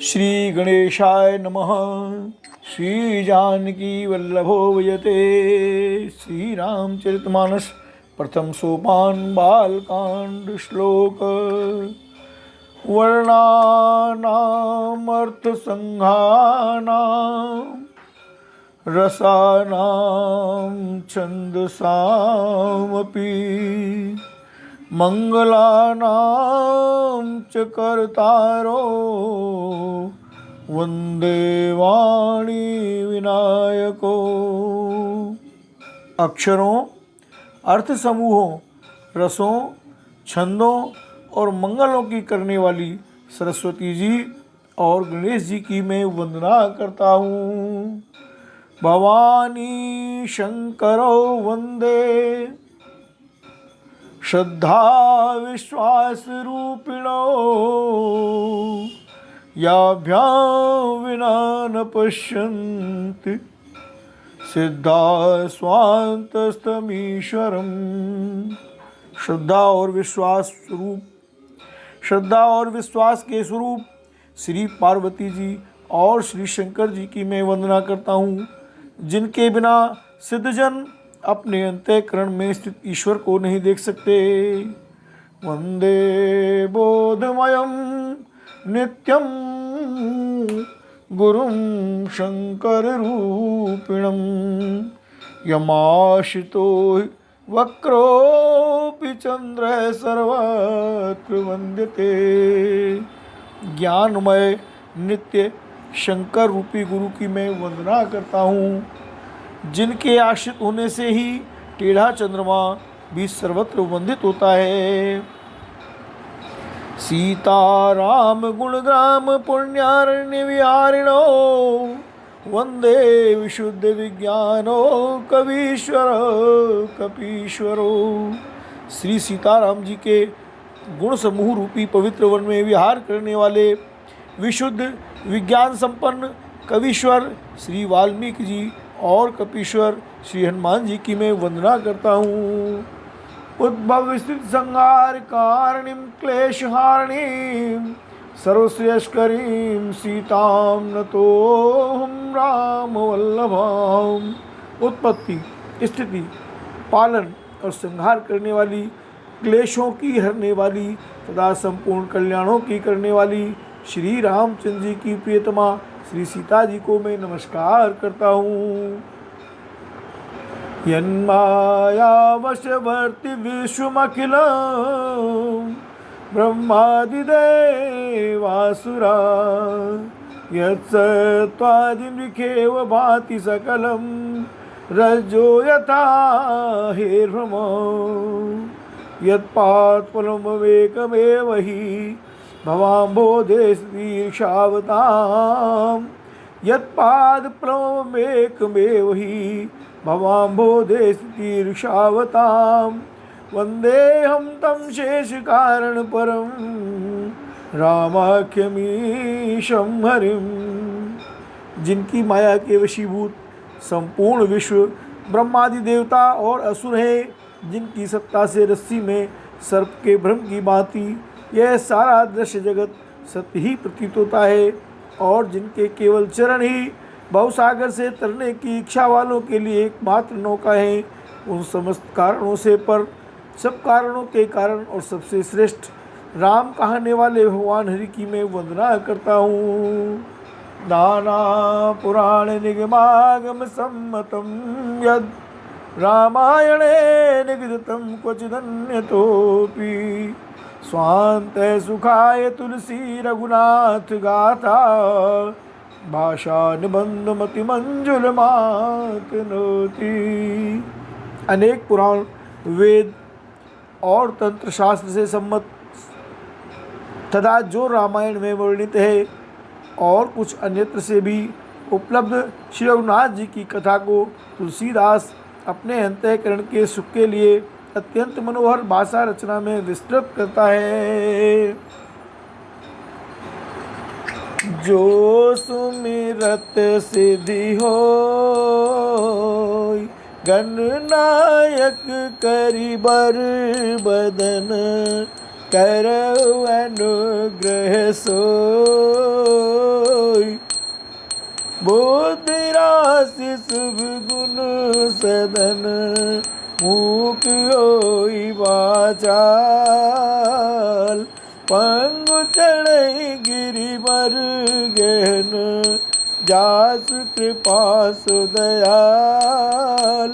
श्री गणेशाय नमः। श्री जानकी वल्लभो विजते। श्री रामचरितमानस प्रथम सोपान बालकांड श्लोक। वर्णानामर्थ संघानां रसानां छन्दसामपि मंगलानां च कर्तारो वंदे वाणी विनायको। अक्षरों, अर्थ समूहों, रसों, छंदों और मंगलों की करने वाली सरस्वती जी और गणेश जी की मैं वंदना करता हूँ। भवानी शंकरो वंदे श्रद्धा विश्वास रूपिणो याभ्यां विना न पश्यन्ति सिद्धा स्वान्तस्तमीश्वरम्। श्रद्धा और विश्वास के स्वरूप श्री पार्वती जी और श्री शंकर जी की मैं वंदना करता हूँ, जिनके बिना सिद्धजन अपने अंतःकरण में स्थित ईश्वर को नहीं देख सकते। वंदे बोधमयं नित्यं गुरुं शंकर रूपिणं यमाशितो वक्रोऽपि चंद्रः सर्वत्र वंद्यते। ज्ञानमय नित्य शंकर रूपी गुरु की मैं वंदना करता हूँ, जिनके आश्रित होने से ही टेढ़ा चंद्रमा भी सर्वत्र वंदित होता है। सीताराम गुणग्राम पुण्यारण्य विहारिणो वंदे विशुद्ध विज्ञानो कपीश्वरो। श्री सीताराम जी के गुण समूह रूपी पवित्र वन में विहार करने वाले विशुद्ध विज्ञान संपन्न कवीश्वर श्री वाल्मीकि जी और कपीश्वर श्री हनुमान जी की मैं वंदना करता हूँ। उद्भव स्थिति संहार कारणीं क्लेशहारिणीं सर्वश्रेयस्करीं सीतां नतोऽहं राम वल्लभाम्। उत्पत्ति, स्थिति, पालन और संहार करने वाली, क्लेशों की हरने वाली तथा संपूर्ण कल्याणों की करने वाली श्री रामचंद्र जी की प्रियतमा श्री सीता जी को मैं नमस्कार करता हूँ। यन्मायावशवर्ति विश्वमखिलं ब्रह्मादिदेवासुरा यत्सत्त्वादिमृखेव भाति सकलं रज्जो यथा हेर्भमो यत्पात्फलमेकमेव हि भवाम्भोधेस्तीर्षावताम् यत्पादप्लवमेकमेव हि भवाम्भोधेस्तीर्षावताम्। वन्देऽहं तं शेषकारणपरं रामाख्यमीशं हरिम्। जिनकी माया के वशीभूत संपूर्ण विश्व ब्रह्मादि देवता और असुर हैं, जिनकी सत्ता से रस्सी में सर्प के भ्रम की भांति यह सारा दृश्य जगत सत्य ही प्रतीत होता है, और जिनके केवल चरण ही भवसागर से तरने की इच्छा वालों के लिए एकमात्र नौका है, उन समस्त कारणों से पर सब कारणों के कारण और सबसे श्रेष्ठ राम कहने वाले भगवान हरि की मैं वंदना करता हूँ। नाना पुराण निगमागम सम्मतम यद रामायणे निगदितं क्वचिदन्यतोऽपि स्वान्त सुखाय तुलसी रघुनाथ गाथा भाषा निबंध मति मंजुल मातनोति। अनेक पुराण, वेद और तंत्र शास्त्र से सम्मत तथा जो रामायण में वर्णित है और कुछ अन्यत्र से भी उपलब्ध श्री रघुनाथ जी की कथा को तुलसीदास अपने अंतःकरण के सुख के लिए अत्यंत मनोहर भाषा रचना में विस्तृत करता है। जो सुमिरत सिद्धि होय गणनायक करि बर बदन करौ अनुग्रह सो बुद्धिराशि शुभ गुण सदन मूक होई वाचाल पंगु चढ़ई गिरि बर गहन जास कृपा सुदयाल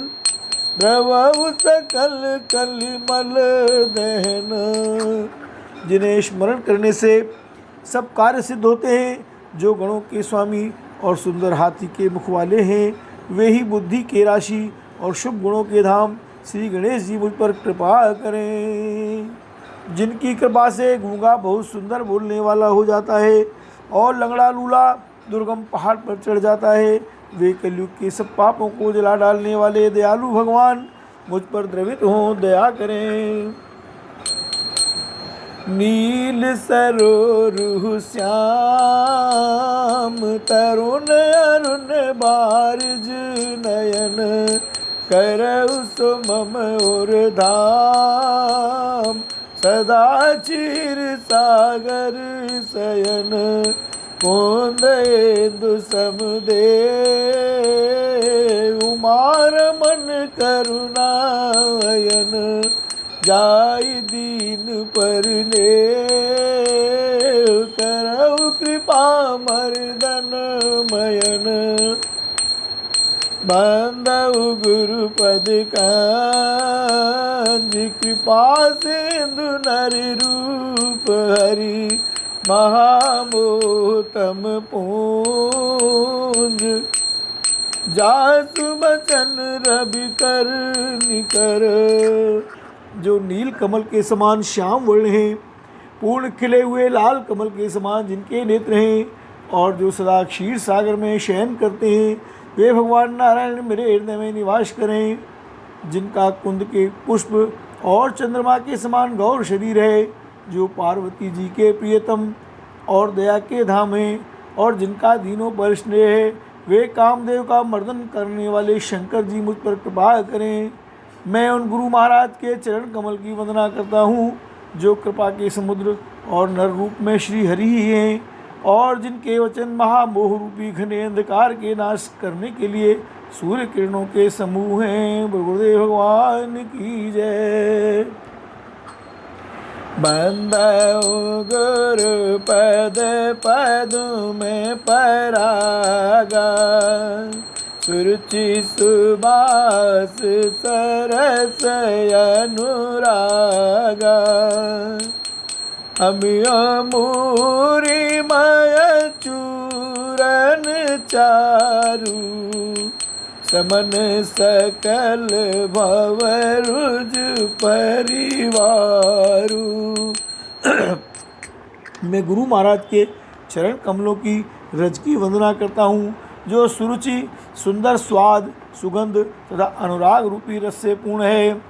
द्रवहु सकल कलिमल दहन। जिन्हें स्मरण करने से सब कार्य सिद्ध होते हैं, जो गणों के स्वामी और सुंदर हाथी के मुख वाले हैं, वे ही बुद्धि के राशि और शुभ गुणों के धाम श्री गणेश जी मुझ पर कृपा करें। जिनकी कृपा से गूंगा बहुत सुंदर बोलने वाला हो जाता है और लंगड़ा लूला दुर्गम पहाड़ पर चढ़ जाता है, वे कलयुग के सब पापों को जला डालने वाले दयालु भगवान मुझ पर द्रवित हों, दया करें। नील सरोरुह श्याम तरुण अरुण बारिज नयन करहु सो मम और धाम सदा क्षीर सागर शयन कुंदेन्दु समुदेव उमार मन करुणायन जाय दीन परने करहु कृपा मर्दन मयन बंदहु गुरुपद कांज कृपा सिंधु नरि रूप हरि महामोहतम पूंज जासु बचन रवि कर निकर। जो नील कमल के समान श्याम वर्ण हैं, पूर्ण खिले हुए लाल कमल के समान जिनके नेत्र हैं और जो सदा क्षीर सागर में शयन करते हैं, वे भगवान नारायण मेरे हृदय में निवास करें। जिनका कुंद के पुष्प और चंद्रमा के समान गौर शरीर है, जो पार्वती जी के प्रियतम और दया के धाम हैं और जिनका दीनों पर स्नेह है, वे कामदेव का मर्दन करने वाले शंकर जी मुझ पर कृपा करें। मैं उन गुरु महाराज के चरण कमल की वंदना करता हूँ, जो कृपा के समुद्र और नर रूप में श्री हरि ही हैं और जिनके वचन महामोह रूपी घने अंधकार के नाश करने के लिए सूर्य किरणों के समूह हैं। गुरुदेव भगवान की जय। बंदो गुरु पद पद में परागा सुरुचि सुबास सरस अनुरागा अमिया मूरी मय चूरन चारु समन सकल भवरुज परिवारु। मैं गुरु महाराज के चरण कमलों की रज की वंदना करता हूँ, जो सुरुचि सुंदर स्वाद सुगंध तथा अनुराग रूपी रस से पूर्ण है।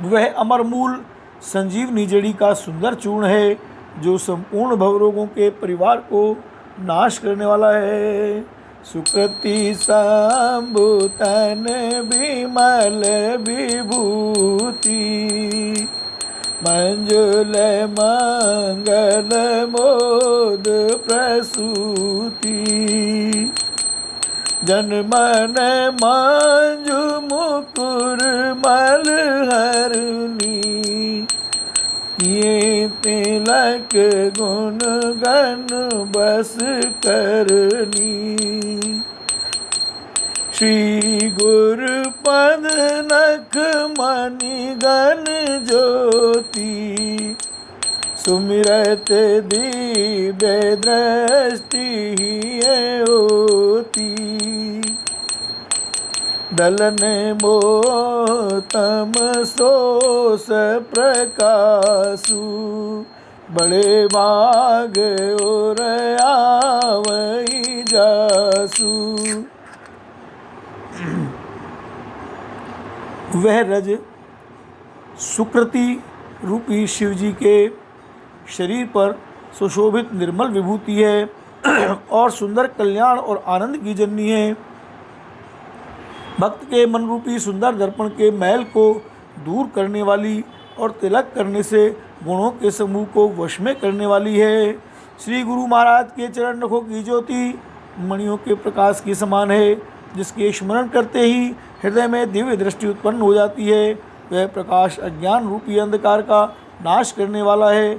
वह अमर मूल संजीवनी जड़ी का सुंदर चूर्ण है, जो संपूर्ण भवरोगों के परिवार को नाश करने वाला है। सुकृति संभूतन विमल विभूति मंजुल मंगल मोद प्रसूति जनमन मंजु मुकुर मलहरनी ये तिलक गुण गण बस करनी। श्री गुरु पद नख मणि गण ज्योति सुमिरत दिव्य दृष्टि होती दलन मोतम सोस प्रकाशु बड़े बाग और आवई जासु। वह रज सुकृति रूपी शिव जी के शरीर पर सुशोभित निर्मल विभूति है और सुंदर कल्याण और आनंद की जननी है। भक्त के मन रूपी सुंदर दर्पण के मैल को दूर करने वाली और तिलक करने से गुणों के समूह को वश में करने वाली है। श्री गुरु महाराज के चरण नखों की ज्योति मणियों के प्रकाश के समान है, जिसके स्मरण करते ही हृदय में दिव्य दृष्टि उत्पन्न हो जाती है। वह प्रकाश अज्ञान रूपी अंधकार का नाश करने वाला है।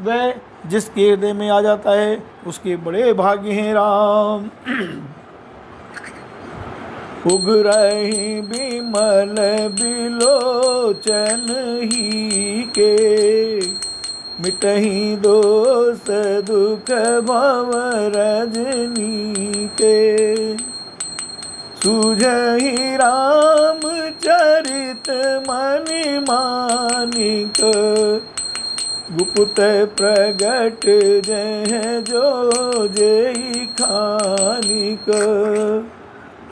वह जिसके हृदय में आ जाता है उसके बड़े भाग्य हैं राम। उग्रहि बिमल बिलोचन ही के, मिटहि दोष दुख भव रजनी के। सूझहि राम चरित मनि मानिक, गुप्त प्रगट जय जो जय खानिक।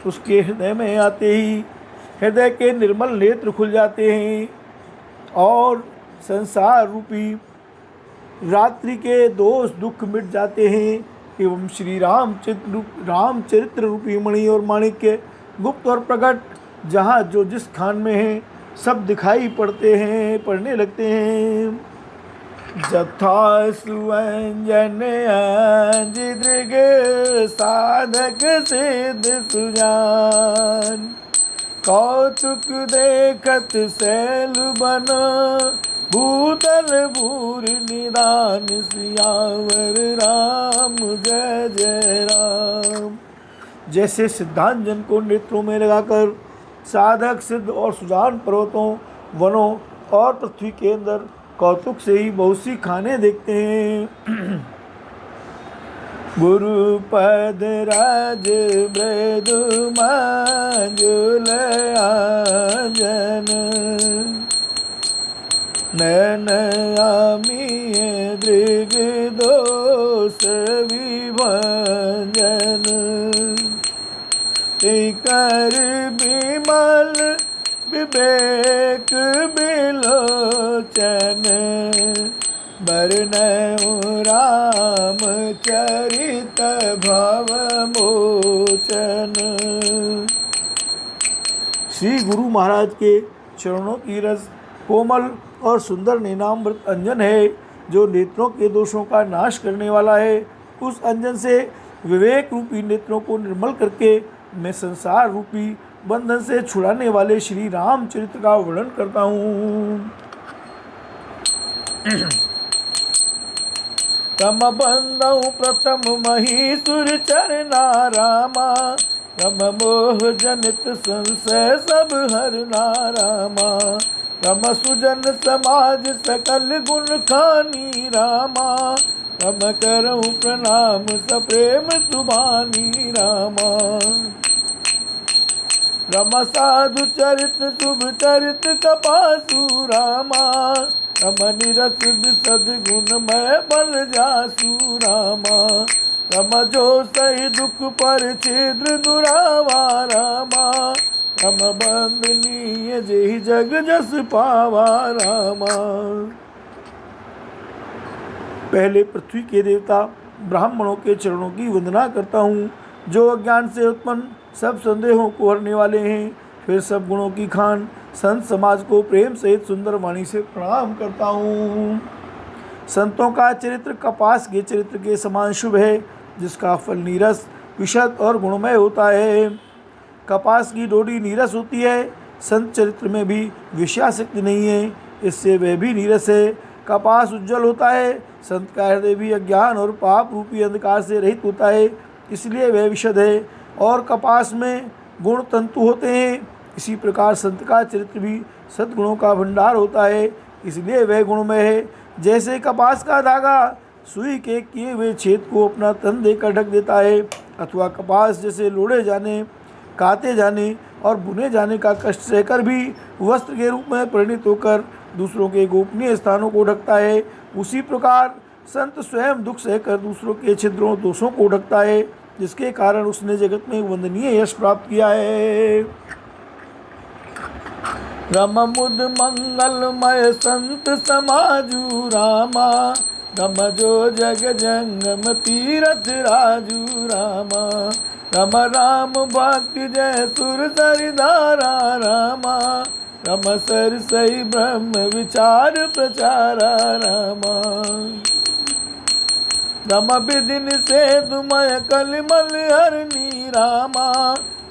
उसके हृदय में आते ही हृदय के निर्मल नेत्र खुल जाते हैं और संसार रूपी रात्रि के दोष दुख मिट जाते हैं एवं श्री रामचरित्र रूपी मणि और माणिक्य गुप्त और प्रकट जहाँ जो जिस खान में है सब दिखाई पड़ने लगते हैं। जथा सुअंजन दृग साधक सिद्ध सुजान, कौतुक देखत सैल बन भूतल भूर निदान। सियावर राम जय जय राम। जैसे सिद्धांजन को नेत्रों में लगाकर साधक सिद्ध और सुजान पर्वतों वनों और पृथ्वी के अंदर कौतुक से ही बहुत सी खाने देखते हैं। गुरुपद राज मृदु मंजुल आंजन, नयन अमीय दृग दोष विभंजन। कर बिमल विवेक बिलोचन, बरनउँ राम चरित भव मोचन। श्री गुरु महाराज के चरणों की रस कोमल और सुंदर नैनामृत अंजन है, जो नेत्रों के दोषों का नाश करने वाला है। उस अंजन से विवेक रूपी नेत्रों को निर्मल करके मैं संसार रूपी बंधन से छुड़ाने वाले श्री रामचरित्र का वर्णन करता हूँ। तम बंदौ प्रथम महीसुर चरना रामा, तम मोह जनित संशय सब हरना रामा। तम सुजन समाज सकल गुण खानी रामा, तम करऊँ प्रणाम सप्रेम सुभानी रामा। रम साधु चरित शुभ चरित कपासु रामा, रम निरस विशद गुण मैं बल जासु रामा। रम जो सही दुख पर छिद्र दुरावा रामा, रम बंदनीय जेहि जग जस पावा रामा। पहले पृथ्वी के देवता ब्राह्मणों के चरणों की वंदना करता हूँ, जो अज्ञान से उत्पन्न सब संदेहों को हरने वाले हैं। फिर सब गुणों की खान संत समाज को प्रेम सहित सुंदर वाणी से प्रणाम करता हूँ। संतों का चरित्र कपास के चरित्र के समान शुभ है, जिसका फल नीरस विशद और गुणमय होता है। कपास की डोडी नीरस होती है, संत चरित्र में भी विषयासक्ति नहीं है, इससे वह भी नीरस है। कपास उज्जवल होता है, संत का हृदय भी अज्ञान और पाप रूपी अंधकार से रहित होता है, इसलिए वह विशद है। और कपास में गुण तंतु होते हैं, इसी प्रकार संत का चरित्र भी सद्गुणों का भंडार होता है, इसलिए वह गुणमय है। जैसे कपास का धागा सुई के किए हुए छेद को अपना तन देकर ढक देता है, अथवा कपास जैसे लोढ़े जाने, काते जाने और बुने जाने का कष्ट सहकर भी वस्त्र के रूप में परिणित होकर दूसरों के गोपनीय स्थानों को ढकता है, उसी प्रकार संत स्वयं दुख सहकर दूसरों के छिद्रों दोषों को ढकता है, जिसके कारण उसने जगत में वंदनीय यश प्राप्त किया है। रम मुद मंगलमय संत समाजू रामा, रम जो जग जंगम तीरथ राजू रामा। रम राम भक्ति जय सुर सरिधारा रामा, रम सर सही ब्रह्म विचार प्रचारा रामा। रम बिदिन से दुमय कलिमल हरनी रामा,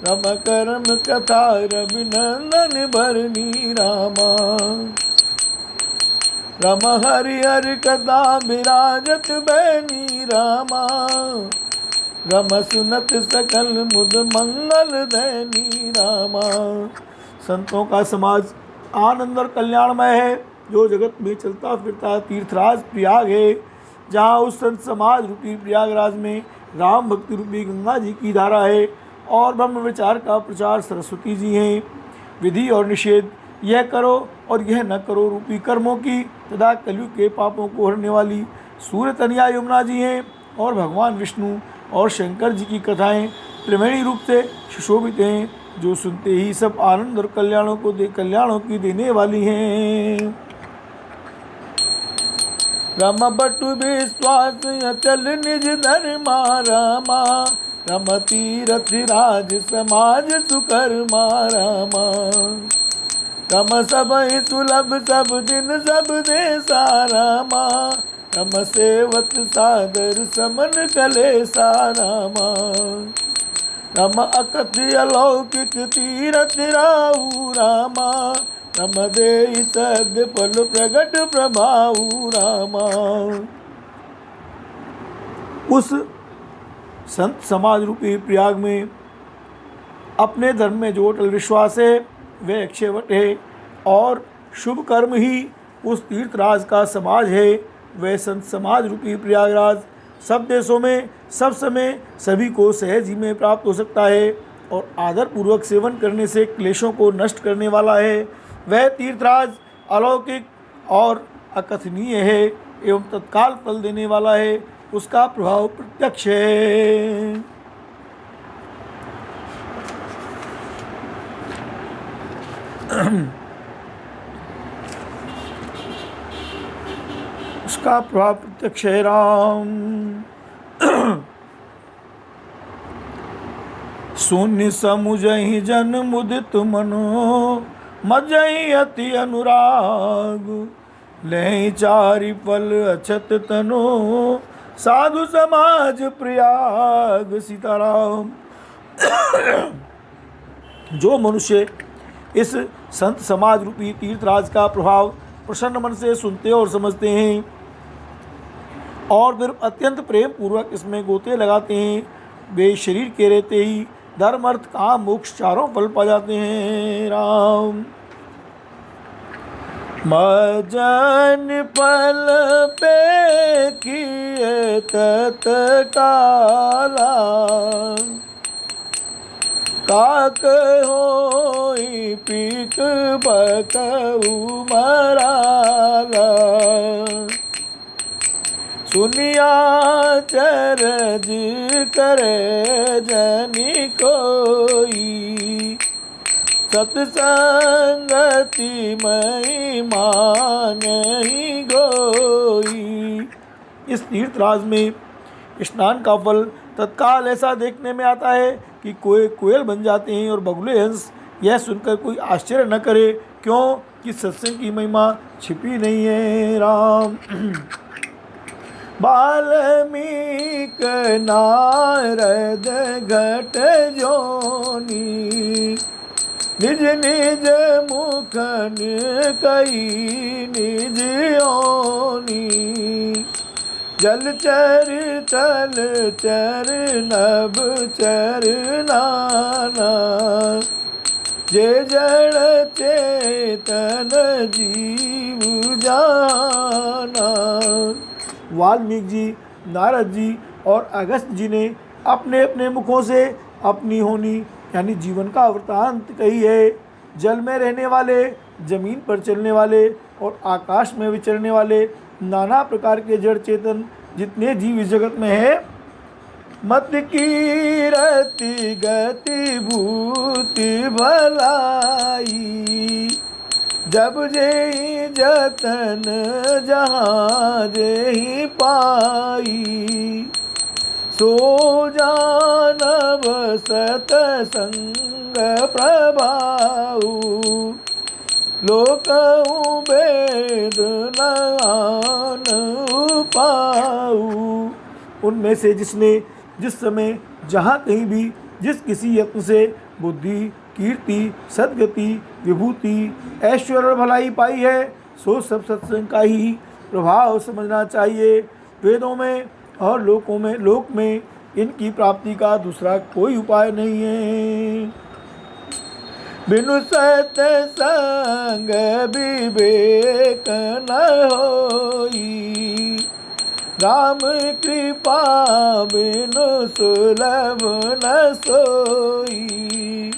रम करम कथा रविनंदन भरनी रामा। रम हरि हरि कथा विराजत बैनी रामा, रम सुनत सकल मुद मंगल दैनी रामा। संतों का समाज आनंद और कल्याणमय है, जो जगत में चलता फिरता तीर्थराज प्रयाग है, जहाँ उस संत समाज रूपी प्रयागराज में राम भक्ति रूपी गंगा जी की धारा है और ब्रह्म विचार का प्रचार सरस्वती जी हैं। विधि और निषेध, यह करो और यह न करो रूपी कर्मों की तथा कलयुग के पापों को हरने वाली सूर्य तनया यमुना जी हैं। और भगवान विष्णु और शंकर जी की कथाएं त्रिवेणी रूप से सुशोभित हैं, जो सुनते ही सब आनंद और कल्याणों की देने वाली हैं। रम बटु विश्वास अचल निज धर्मा रामा, रम तीरथ राज समाज सुकर्मा रामा। रम सब सुलभ सब दिन सब देसा रामा, रम सेवत सादर समन कलेसा रामा। रम अकथ अलौकिक तीरथ राहु रामा, रम दे सद पल प्रगट प्रभाऊ रामा। उस संत समाज रूपी प्रयाग में अपने धर्म में जो अटल विश्वास है वह अक्षयवट है, और शुभ कर्म ही उस तीर्थराज का समाज है। वह संत समाज रूपी प्रयागराज सब देशों में सब समय सभी को सहज ही में प्राप्त हो सकता है, और आदर पूर्वक सेवन करने से क्लेशों को नष्ट करने वाला है। वह तीर्थराज अलौकिक और अकथनीय है एवं तत्काल फल देने वाला है, उसका प्रभाव प्रत्यक्ष है। उसका प्रभाव प्रत्यक्ष है राम। शून्य समुझहि जन मुदित मनो, मजहि अति अनुराग। ले चारि फल अछत तनो, साधु समाज प्रयाग। सीताराम। जो मनुष्य इस संत समाज रूपी तीर्थराज का प्रभाव प्रसन्न मन से सुनते और समझते हैं और फिर अत्यंत प्रेम पूर्वक इसमें गोते लगाते हैं, वे शरीर के रहते ही धर्म अर्थ काम मोक्ष चारों फल पा जाते हैं। राम। मजन पल पे किए तत्काला, काक होई पीक बकऊ मराला। सुनिया चरज करे जनि कोई, सत्संगति महिमा नहीं गोई। इस तीर्थराज में स्नान का फल तत्काल ऐसा देखने में आता है कि कोयल बन जाते हैं और बगुले हंस। यह सुनकर कोई आश्चर्य न करे, क्यों कि सत्संग की महिमा छिपी नहीं है। राम। वाल्मीक नारद घट जोनी, निज निज मुखन कई निज ओनी। जलचर तलचर नभ चर नाना, जे जड़ चेतन जीव जाना। वाल्मीकि जी, नारद जी और अगस्त जी ने अपने अपने मुखों से अपनी होनी यानी जीवन का वृतांत कही है। जल में रहने वाले, जमीन पर चलने वाले और आकाश में विचरने वाले नाना प्रकार के जड़ चेतन जितने जीव इस जगत में है, मत की रति गति भूति भलाई। जब जेहि जतन जहाँ जेहि पाई, सो जानब सतसंग प्रभाऊ। लोकऊ वेद नान पाऊ। उनमें से जिसने जिस समय जहाँ कहीं भी जिस किसी यत्न से बुद्धि, कीर्ति, सद्गति, विभूति, ऐश्वर्य और भलाई पाई है, सो सब सत्संग का ही प्रभाव समझना चाहिए। वेदों में और लोक में इनकी प्राप्ति का दूसरा कोई उपाय नहीं है। बिनु सत्संग विवेक न होई, राम कृपा बिनु सुलभ न सोई।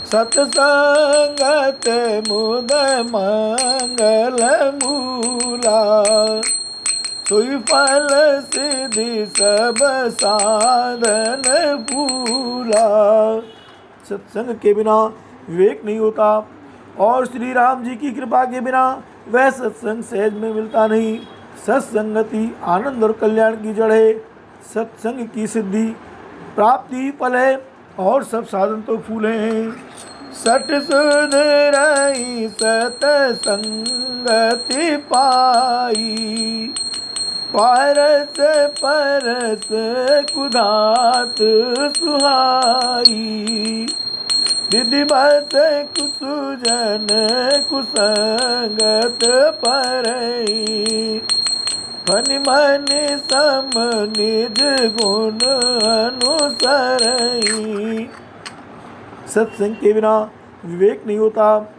सत्संगत मुद मंगल मूला, सोई फल सिद्धि सब साधन भूला। सत्संग के बिना विवेक नहीं होता और श्री राम जी की कृपा के बिना वह सत्संग सहज में मिलता नहीं। सत्संगति आनंद और कल्याण की जड़ है। सत्संग की सिद्धि प्राप्ति फल है और सब साधन तो फूल हैं। सठ सुध रही सतसंगति पाई, पारस परस कुधात सुहाई। विधिवत कुसुजन कुसंगत परई, फनि मनि सम निज गुण अनुसरई। सत्संग के बिना विवेक नहीं होता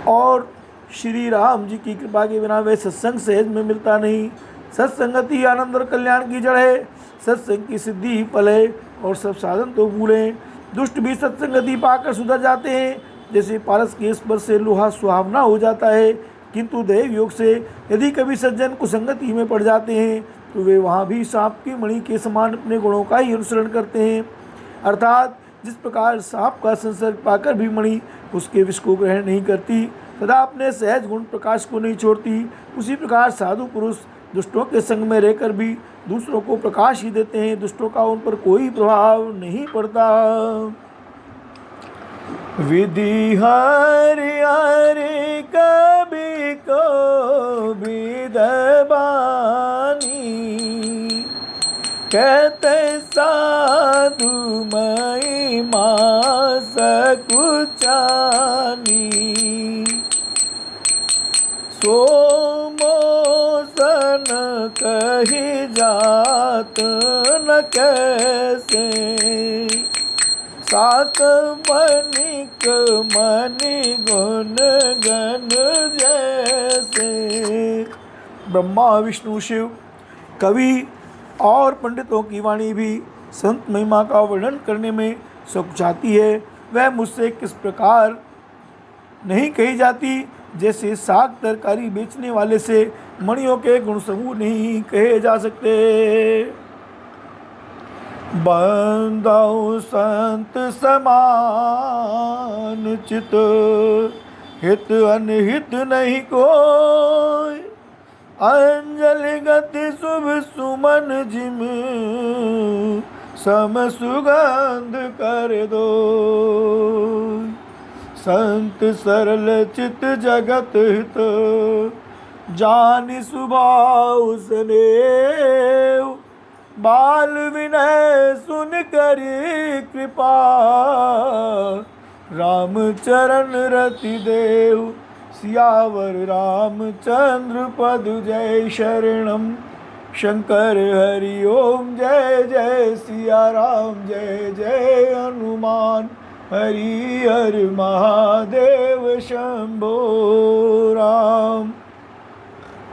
और श्री राम जी की कृपा के बिना वह सत्संग सहज में मिलता नहीं। सत्संगति आनंद और कल्याण की जड़ है। सत्संग की सिद्धि ही फल है और सब साधन तो फूल हैं। दुष्ट भी सत्संगति पाकर सुधर जाते हैं, जैसे पारस के स्पर्श से लोहा सुहावना हो जाता है। किंतु दैव योग से यदि कभी सज्जन कुसंगति में पड़ जाते हैं तो वे वहाँ भी सांप की मणि के समान अपने गुणों का ही अनुसरण करते हैं। अर्थात जिस प्रकार सांप का संसर्ग पाकर भी मणि उसके विष को ग्रहण नहीं करती तथा अपने सहज गुण प्रकाश को नहीं छोड़ती, उसी प्रकार साधु पुरुष दुष्टों के संग में रहकर भी दूसरों को प्रकाश ही देते हैं। दुष्टों का उन पर कोई प्रभाव नहीं पड़ता। विधि हरि हरि कभी को विदबानी, कहते साधु महिमा सकुचानी। सोमोसन कही जात न कैसे, सात मनिक मनि गुण गण जैसे। ब्रह्मा विष्णु शिव कवि और पंडितों की वाणी भी संत महिमा का वर्णन करने में सकुचाती है। वह मुझसे किस प्रकार नहीं कही जाती, जैसे साग तरकारी बेचने वाले से मणियों के गुण समूह नहीं कहे जा सकते। बंदाऊ संत समान चित, हित अनहित नहीं कोई। अंजलि गति शुभ सुमन जिम, सम सुगंध कर दो। संत सरल चित जगत हित, जानि सुभाव स्नेह। बाल विनय सुन करी कृपा, राम चरण रति देव। सियावर रामचंद्र पद जय शरणम, शंकर हरि ओम जय जय सिया राम जय जय हनुमान। हरि हर महादेव शंभो राम।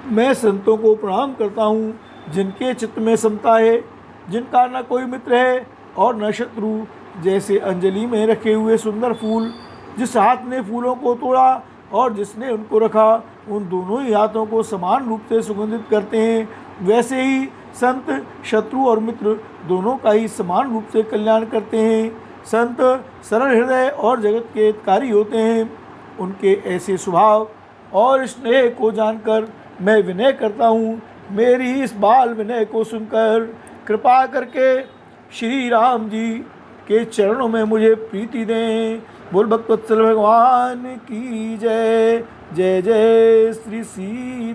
मैं संतों को प्रणाम करता हूँ जिनके चित्त में समता है, जिनका न कोई मित्र है और न शत्रु। जैसे अंजलि में रखे हुए सुंदर फूल, जिस हाथ ने फूलों को तोड़ा और जिसने उनको रखा, उन दोनों ही हाथों को समान रूप से सुगंधित करते हैं, वैसे ही संत शत्रु और मित्र दोनों का ही समान रूप से कल्याण करते हैं। संत सरल हृदय और जगत के हितकारी होते हैं। उनके ऐसे स्वभाव और स्नेह को जानकर मैं विनय करता हूँ। मेरी इस बाल विनय को सुनकर कृपा करके श्री राम जी के चरणों में मुझे प्रीति दें। बोल भक्तवत्सल भगवान की जय। जय जय श्री सीताराम।